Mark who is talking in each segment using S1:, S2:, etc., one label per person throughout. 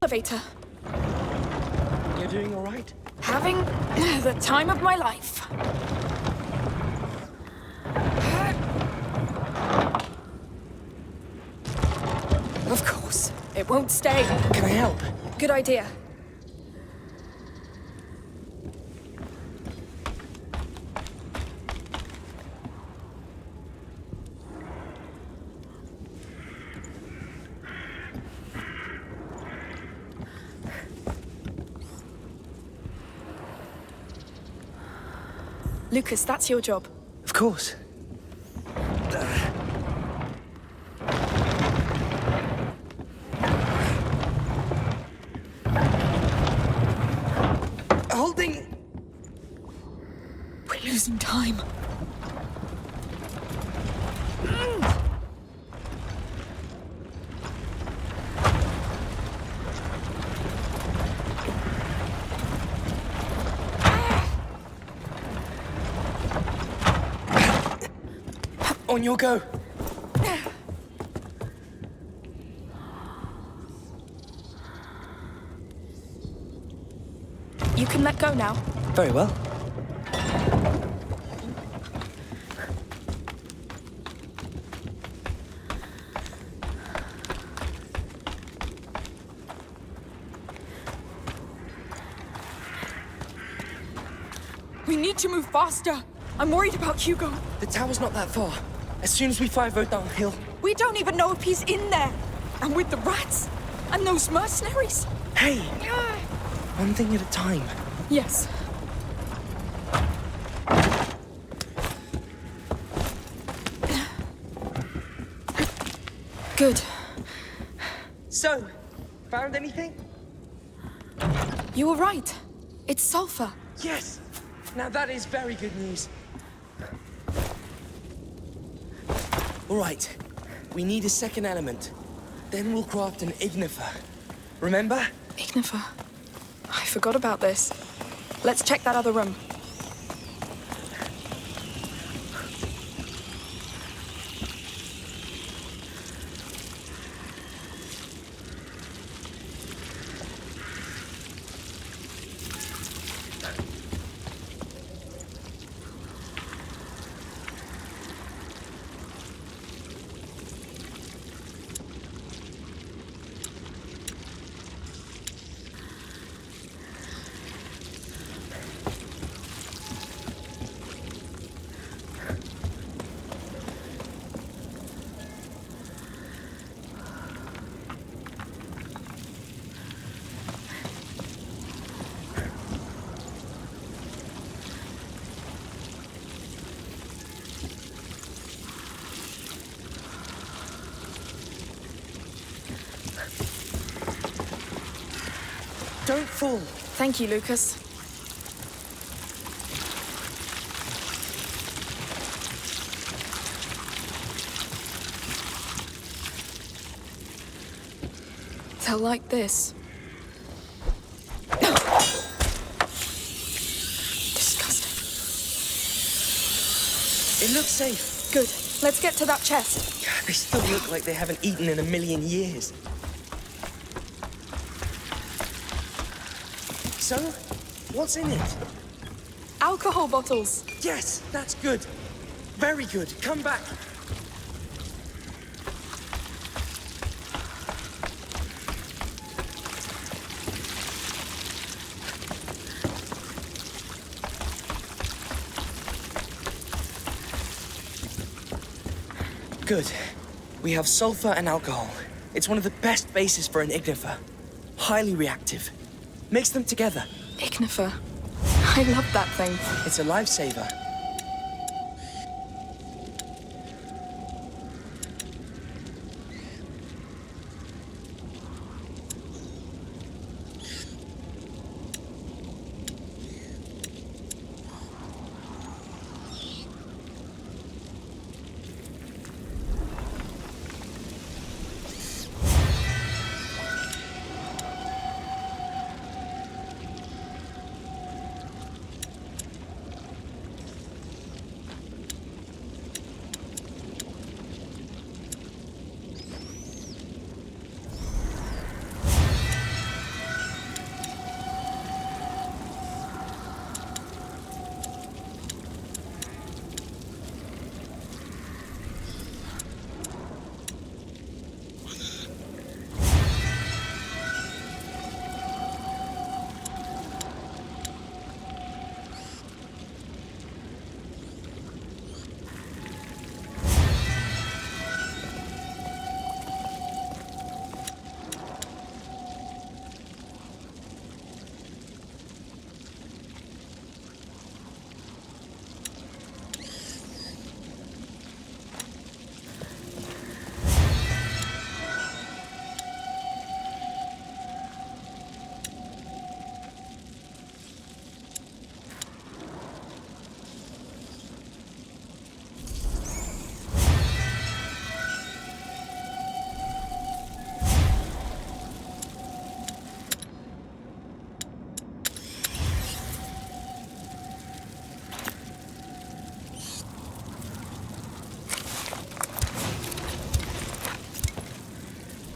S1: elevator.
S2: You're doing all right?
S1: Having the time of my life. Of course, it won't stay.
S2: Can I help?
S1: Good idea. Lucas, that's your job.
S2: Of course. Holding!
S1: We're losing time.
S2: On your go.
S1: You can let go now.
S2: Very well.
S1: We need to move faster. I'm worried about Hugo.
S2: The tower's not that far. As soon as we 5-0 downhill.
S1: We don't even know if he's in there. And with the rats. And those mercenaries.
S2: Hey! One thing at a time.
S1: Yes. Good.
S2: So, found anything?
S1: You were right. It's sulfur.
S2: Yes! Now that is very good news. All right. We need a second element. Then we'll craft an ignifer. Remember?
S1: Ignifer. I forgot about this. Let's check that other room.
S2: Don't fall.
S1: Thank you, Lucas. They'll like this. Disgusting.
S2: It looks safe.
S1: Good. Let's get to that chest.
S2: They still look like they haven't eaten in a million years. So, what's in it?
S1: Alcohol bottles.
S2: Yes, that's good. Very good. Come back. Good. We have sulfur and alcohol. It's one of the best bases for an ignifer. Highly reactive. Mix them together.
S1: Ignifer. I love that thing.
S2: It's a lifesaver.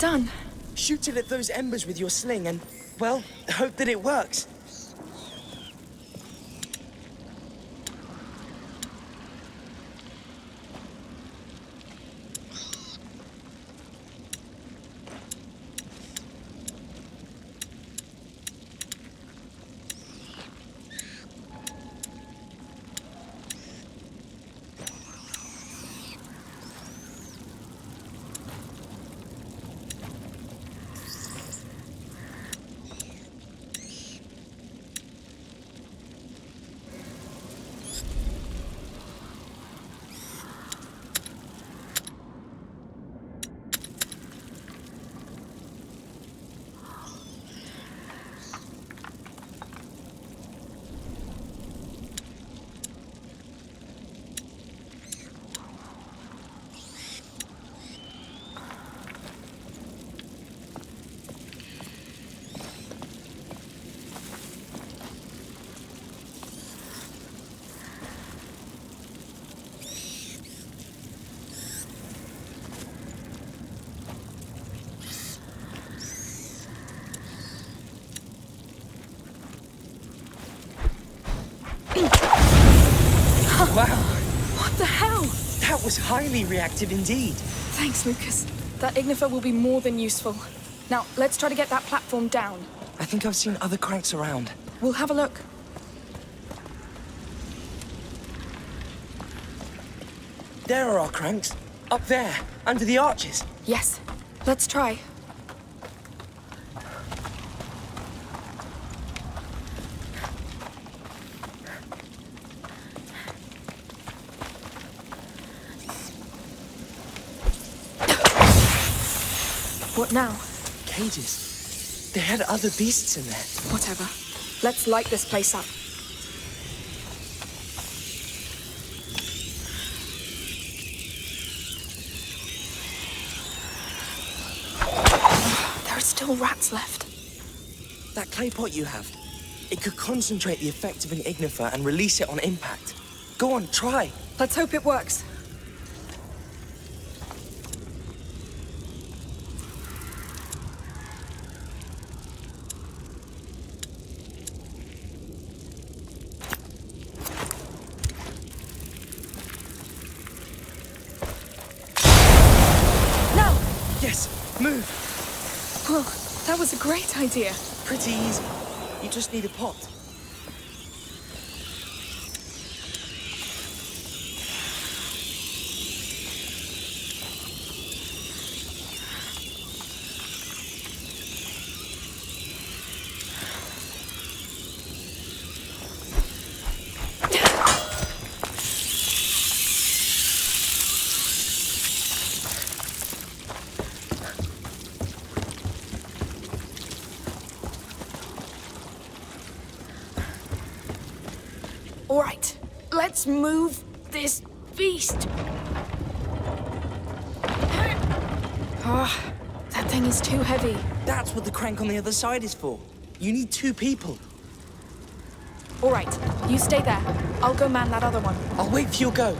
S1: done?
S2: Shoot it at those embers with your sling and, well, hope that it works. Wow!
S1: What the hell?
S2: That was highly reactive indeed.
S1: Thanks, Lucas. That ignifer will be more than useful. Now, let's try to get that platform down.
S2: I think I've seen other cranks around.
S1: We'll have a look.
S2: There are our cranks. Up there, under the arches.
S1: Yes. Let's try. What now?
S2: Cages. They had other beasts in there.
S1: Whatever. Let's light this place up. There are still rats left.
S2: That clay pot you have, it could concentrate the effect of an ignifer and release it on impact. Go on, try.
S1: Let's hope it works.
S2: Yes, move.
S1: Well, that was a great idea.
S2: Pretty easy. You just need a pot.
S1: All right, let's move this beast. Ah, that thing is too heavy.
S2: That's what the crank on the other side is for. You need 2 people.
S1: All right, you stay there. I'll go man that other one.
S2: I'll wait for your go.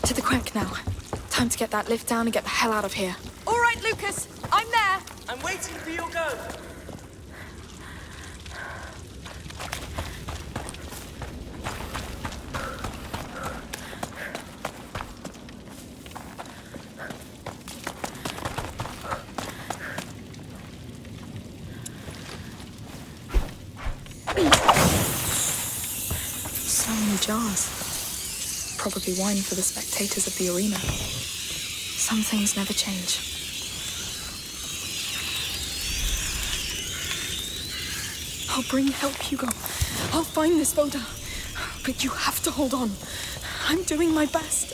S1: To the crank now. Time to get that lift down and get the hell out of here. All right, Lucas, I'm there.
S2: I'm waiting for your go.
S1: So many jars. Probably wine for the spectators of the arena. Some things never change. I'll bring help, Hugo. I'll find this Voda. But you have to hold on. I'm doing my best.